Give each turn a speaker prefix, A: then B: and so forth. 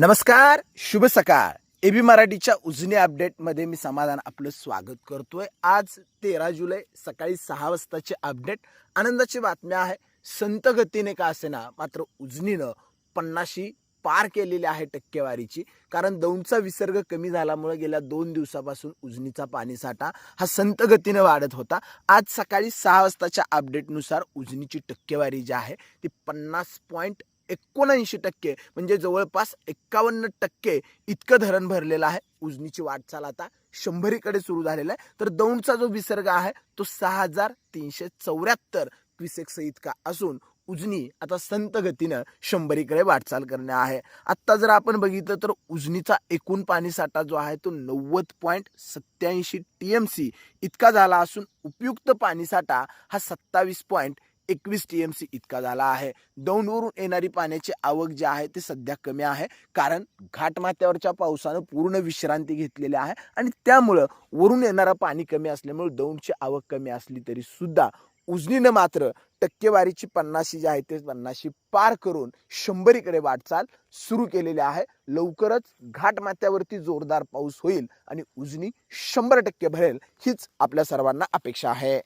A: नमस्कार, शुभ सकाळ. एबी मराठीच्या उजनी अपडेटमध्ये मी समाधान आपलं स्वागत करतोय. आज 13 जुलै सकाळी 6 वाजताचे अपडेट. आनंदाची बातमी आहे. संत गतीने का असेना मात्र उजनीनं 50 पार केलेली आहे टक्केवारीची. कारण दौंडचा विसर्ग कमी झाल्यामुळे गेल्या 2 दिवसापासून उजनीचा पाणीसाठा हा संत गतीने वाढत होता. आज सकाळी 6 वाजताच्या अपडेटनुसार उजनीची टक्केवारी जी आहे ती 50.79% म्हणजे जवळपास 51% इतकं धरण भरलेलं आहे. उजनीची वाटचाल आता 100कडे सुरू झालेला आहे. तर दौंडचा जो विसर्ग आहे तो 6374 क्युसेक्स इतका असून उजनी आता संत गतीनं 100कडे वाटचाल करणे आहे. आत्ता जर आपण बघितलं तर उजनीचा एकूण पाणीसाठा जो आहे तो 90.87 TMC इतका झाला असून उपयुक्त पाणीसाठा हा 27.21 TMC इतका झाला आहे. दौंडवरून येणारी पाण्याची आवक जी आहे ती सध्या कमी आहे, कारण घाटमाथ्यावरच्या पावसानं पूर्ण विश्रांती घेतलेली आहे आणि त्यामुळं वरून येणारं पाणी कमी असल्यामुळे दौंडची आवक कमी असली तरी सुद्धा उजनीनं मात्र टक्केवारीची 50 जी आहे ते 50 पार करून 100कडे वाटचाल सुरू केलेली आहे. लवकरच घाटमाथ्यावरती जोरदार पाऊस होईल आणि उजनी 100% भरेल हीच आपल्या सर्वांना अपेक्षा आहे.